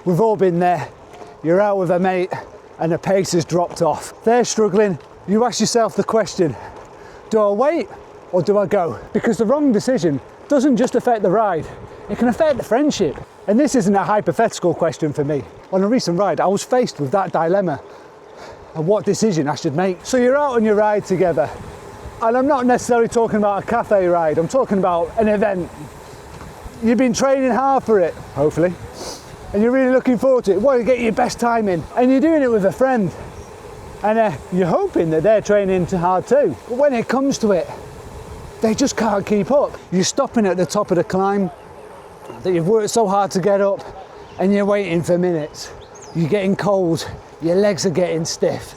We've all been there. You're out with a mate and the pace has dropped off. They're struggling. You ask yourself the question, do I wait or do I go? Because the wrong decision doesn't just affect the ride, it can affect the friendship. And this isn't a hypothetical question for me. On a recent ride, I was faced with that dilemma of what decision I should make. So you're out on your ride together, and I'm not necessarily talking about a cafe ride, I'm talking about an event. You've been training hard for it, hopefully, and you're really looking forward to it, want to get your best time in, and you're doing it with a friend, and you're hoping that they're training hard too. But when it comes to it, they just can't keep up. You're stopping at the top of the climb that you've worked so hard to get up, and you're waiting for minutes. You're getting cold, your legs are getting stiff,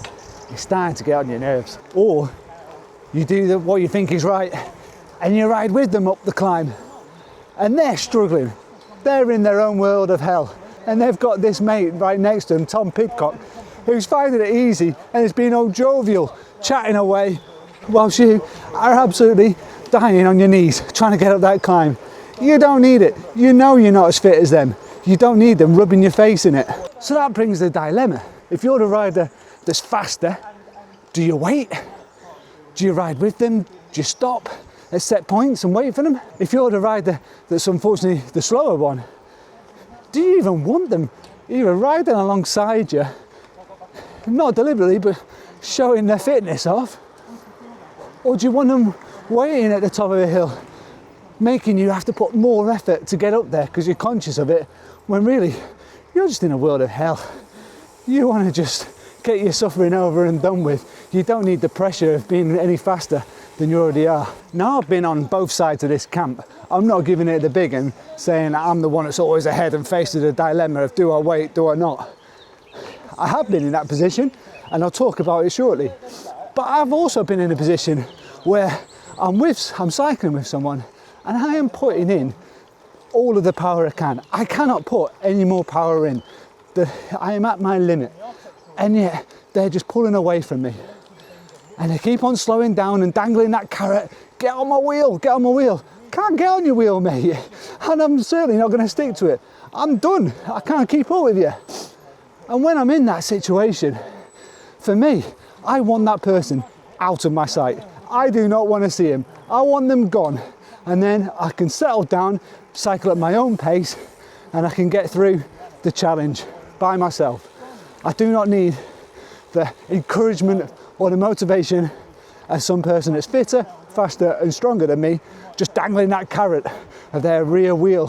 it's starting to get on your nerves. Or you do what you think is right, and you ride with them up the climb, and they're struggling. They're in their own world of hell, and they've got this mate right next to them, Tom Pidcock, who's finding it easy and is being all jovial, chatting away, whilst you are absolutely dying on your knees, trying to get up that climb. You don't need it. You know you're not as fit as them. You don't need them rubbing your face in it. So that brings the dilemma. If you're the rider that's faster, do you wait? Do you ride with them? Do you stop at set points and wait for them? If you're the rider that's unfortunately the slower one, do you even want them even riding alongside you? Not deliberately, but showing their fitness off? Or do you want them waiting at the top of a hill, making you have to put more effort to get up there because you're conscious of it, when really you're just in a world of hell? You want to just get your suffering over and done with. You don't need the pressure of being any faster than you already are. Now I've been on both sides of this camp. I'm not giving it the big and saying I'm the one that's always ahead and faced with the dilemma of do I wait, do I not? I have been in that position, and I'll talk about it shortly. But I've also been in a position where I'm cycling with someone, and I am putting in all of the power I can. I cannot put any more power in. I am at my limit, and yet they're just pulling away from me. And they keep on slowing down and dangling that carrot. Get on my wheel, get on my wheel. Can't get on your wheel, mate. And I'm certainly not going to stick to it. I'm done. I can't keep up with you. And when I'm in that situation, for me, I want that person out of my sight. I do not want to see him. I want them gone. And then I can settle down, cycle at my own pace, and I can get through the challenge by myself. I do not need the encouragement or the motivation as some person that's fitter, faster and stronger than me, just dangling that carrot of their rear wheel.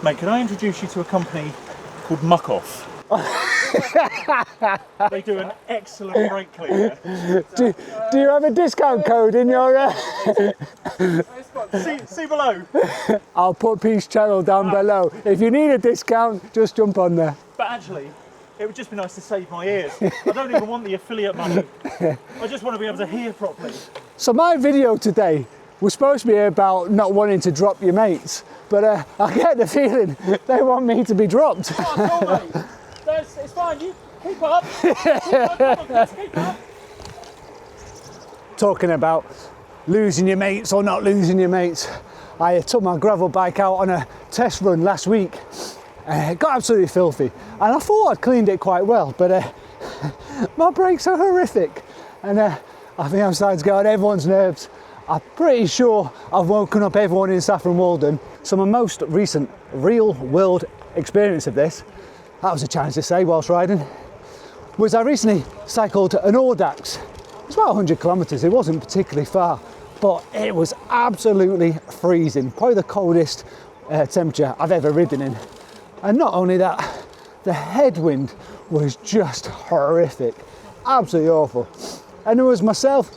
Mate, can I introduce you to a company called Muck Off? They do an excellent brake cleaner. Do you have a discount code in your... See below. I'll put Peace Channel down below. If you need a discount, just jump on there. But actually, it would just be nice to save my ears. I don't even want the affiliate money. I just want to be able to hear properly. So my video today was supposed to be about not wanting to drop your mates, but I get the feeling they want me to be dropped. Oh, no, mate. It's fine, you keep up. Keep up. Talking about losing your mates or not losing your mates, I took my gravel bike out on a test run last week. It got absolutely filthy, and I thought I'd cleaned it quite well, but my brakes are horrific, and I think I'm starting to get on everyone's nerves. I'm pretty sure I've woken up everyone in Saffron Walden. So my most recent real world experience of this, that was a challenge to say whilst riding, was I recently cycled an Audax. It was about 100 kilometres, it wasn't particularly far, but it was absolutely freezing, probably the coldest temperature I've ever ridden in. And not only that, the headwind was just horrific, absolutely awful. And it was myself,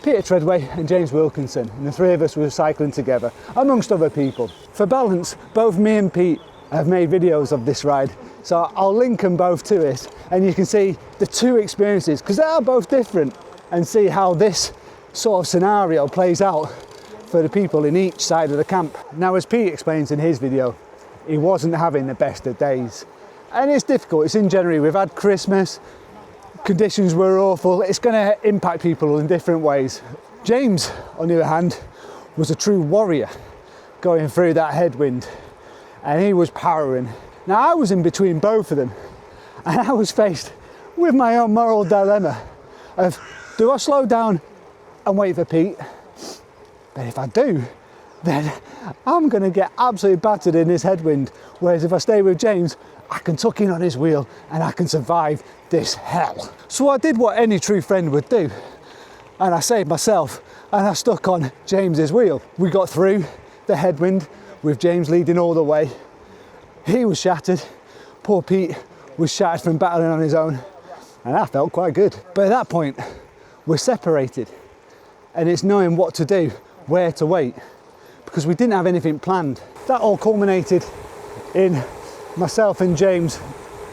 Peter Treadway and James Wilkinson, and the three of us were cycling together, amongst other people. For balance, both me and Pete have made videos of this ride, so I'll link them both to it, and you can see the two experiences, because they are both different, and see how this sort of scenario plays out for the people in each side of the camp. Now, as Pete explains in his video, he wasn't having the best of days. And it's difficult, it's in January, we've had Christmas, conditions were awful, it's going to impact people in different ways. James, on the other hand, was a true warrior. going through that headwind, and he was powering. Now I was in between both of them, and I was faced with my own moral dilemma of, do I slow down and wait for Pete? But if I do, then I'm going to get absolutely battered in this headwind. Whereas if I stay with James, I can tuck in on his wheel and I can survive this hell. So I did what any true friend would do, and I saved myself and I stuck on James's wheel. We got through the headwind with James leading all the way. He was shattered. Poor Pete was shattered from battling on his own, and that felt quite good. But at that point, we're separated, and it's knowing what to do, where to wait, because we didn't have anything planned. That all culminated in myself and James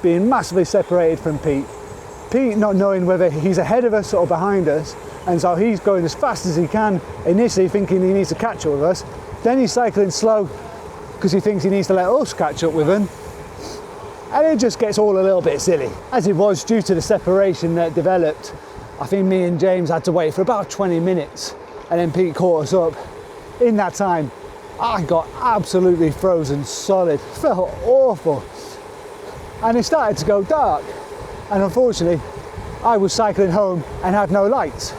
being massively separated from Pete. Pete not knowing whether he's ahead of us or behind us, and so he's going as fast as he can, initially thinking he needs to catch up with us. Then he's cycling slow because he thinks he needs to let us catch up with him. And it just gets all a little bit silly. As it was, due to the separation that developed, I think me and James had to wait for about 20 minutes, and then Pete caught us up. In that time, I got absolutely frozen solid, felt awful. And it started to go dark. And unfortunately, I was cycling home and had no lights.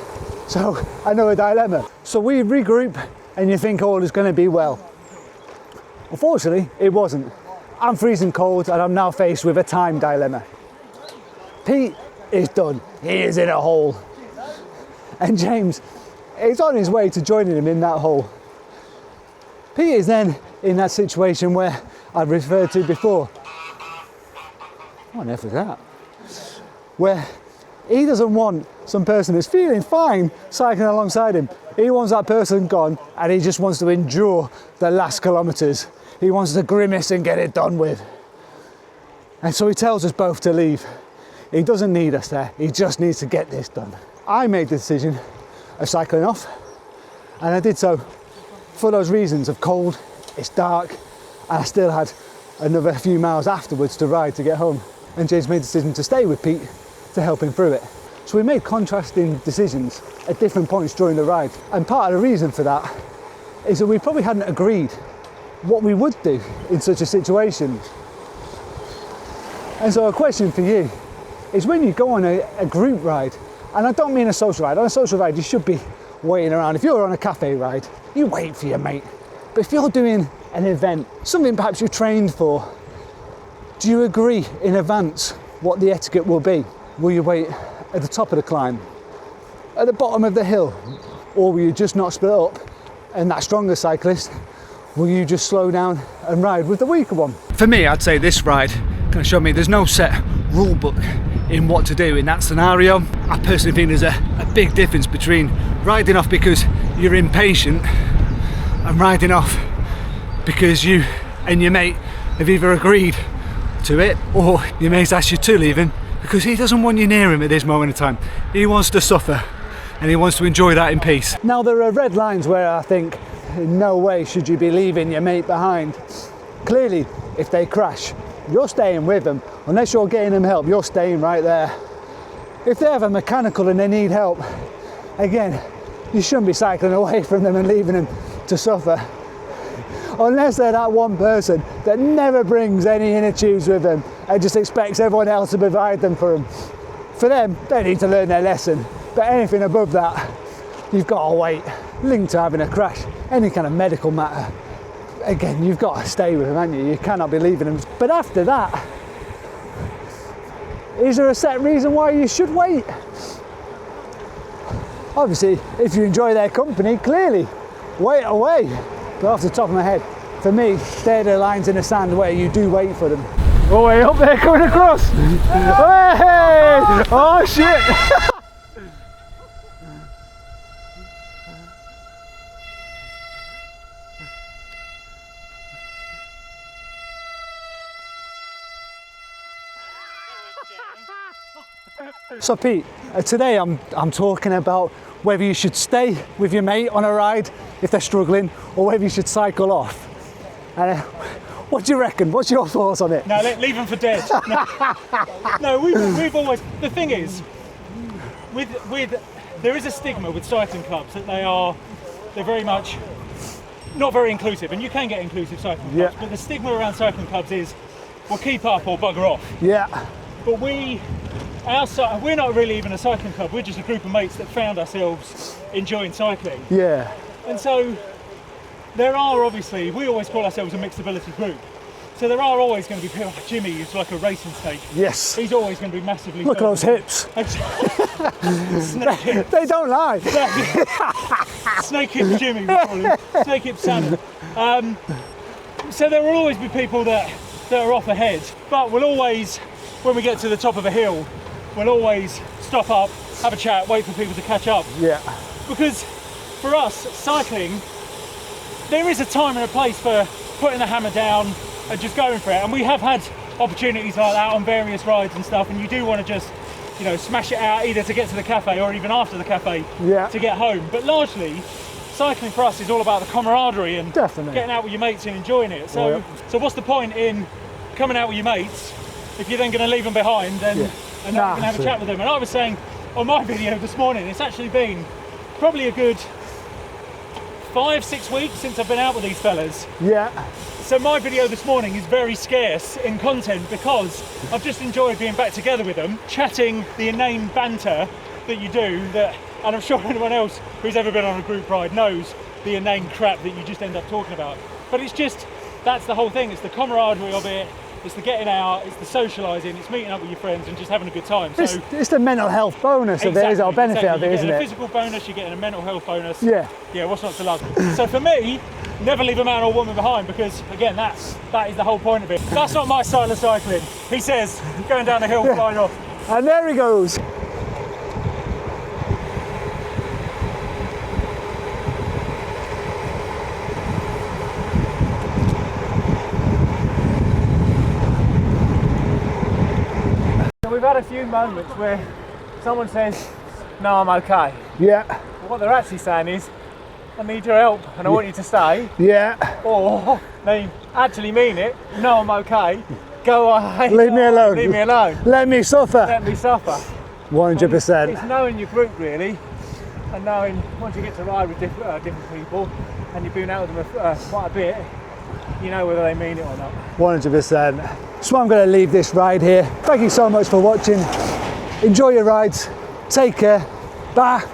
So another dilemma. So we regroup and you think all is going to be well. Unfortunately, it wasn't. I'm freezing cold and I'm now faced with a time dilemma. Pete is done. He is in a hole. And James is on his way to joining him in that hole. Pete is then in that situation where I referred to before. What on earth is that? Where he doesn't want some person who's feeling fine cycling alongside him. He wants that person gone, and he just wants to endure the last kilometres. He wants to grimace and get it done with. And so he tells us both to leave. He doesn't need us there. He just needs to get this done. I made the decision of cycling off, and I did so for those reasons of cold, it's dark, and I still had another few miles afterwards to ride to get home. And James made the decision to stay with Pete to help him through it. So we made contrasting decisions at different points during the ride. And part of the reason for that is that we probably hadn't agreed what we would do in such a situation. And so a question for you is, when you go on a group ride, and I don't mean a social ride, on a social ride you should be waiting around. If you're on a cafe ride, you wait for your mate. But if you're doing an event, something perhaps you're trained for, do you agree in advance what the etiquette will be? Will you wait at the top of the climb, at the bottom of the hill, or will you just not split up? And that stronger cyclist, will you just slow down and ride with the weaker one? For me, I'd say this ride kind of showed me there's no set rule book in what to do in that scenario. I personally think there's a big difference between riding off because you're impatient and riding off because you and your mate have either agreed to it or your mate's asked you to leave him because he doesn't want you near him at this moment in time. He wants to suffer and he wants to enjoy that in peace. Now there are red lines where I think in no way should you be leaving your mate behind. Clearly, if they crash, you're staying with them. Unless you're getting them help, you're staying right there. If they have a mechanical and they need help, again, you shouldn't be cycling away from them and leaving them to suffer. Unless they're that one person that never brings any inner tubes with them and just expects everyone else to provide them for them. For them, they need to learn their lesson. But anything above that, you've got to wait. Linked to having a crash, any kind of medical matter, again, you've got to stay with them, haven't you? You cannot be leaving them. But after that, is there a set reason why you should wait? Obviously, if you enjoy their company, clearly, wait away. But off the top of my head, for me, they're the lines in the sand where you do wait for them. Oh, way up there coming across. Hey! Oh, shit! So Pete, today I'm talking about whether you should stay with your mate on a ride if they're struggling, or whether you should cycle off. What do you reckon? What's your thoughts on it? No, leave them for dead. No, we've always, the thing is, there is a stigma with cycling clubs that they're very much not very inclusive, and you can get inclusive cycling clubs, but the stigma around cycling clubs is, we'll keep up or bugger off. Yeah. But we're not really even a cycling club, we're just a group of mates that found ourselves enjoying cycling. Yeah. And so there are obviously, we always call ourselves a mixed ability group. So there are always going to be people like Jimmy, who's like a racing snake. Yes. He's always going to be massively. Look at those hips. Snake hips. They don't lie. Snake hips Jimmy, we call him. Snake hips Santa. So there will always be people that are off ahead, but we'll always, when we get to the top of a hill, we'll always stop up, have a chat, wait for people to catch up. Yeah. Because for us, cycling, there is a time and a place for putting the hammer down and just going for it. And we have had opportunities like that on various rides and stuff, and you do want to just, you know, smash it out either to get to the cafe or even after the cafe to get home. But largely, cycling for us is all about the camaraderie and getting out with your mates and enjoying it. So, so what's the point in coming out with your mates if you're then going to leave them behind and not going to have a chat with them? And I was saying on my video this morning, it's actually been probably a good 5-6 weeks since I've been out with these fellas. Yeah. So my video this morning is very scarce in content because I've just enjoyed being back together with them, chatting the inane banter that you do, and I'm sure anyone else who's ever been on a group ride knows the inane crap that you just end up talking about. But it's just, that's the whole thing, it's the camaraderie of it, it's the getting out, it's the socialising, it's meeting up with your friends and just having a good time. So it's the mental health bonus of it, or benefit of it, isn't it? You're getting a physical bonus, you're getting a mental health bonus. Yeah. Yeah, what's not to love? So for me, never leave a man or woman behind, because again, that is the whole point of it. That's not my style of cycling. He says, going down the hill, flying off. And there he goes. We've had a few moments where someone says, no, I'm okay. Yeah. But what they're actually saying is, I need your help and I want you to stay. Yeah. Or they actually mean it, no, I'm okay. Go away. Leave me alone. Leave me alone. Let me suffer. Let me suffer. 100%. It's knowing your group really, and knowing once you get to ride with different people and you've been out with them quite a bit, you know whether they mean it or not. 100%. So I'm going to leave this ride here. Thank you so much for watching. Enjoy your rides. Take care. Bye.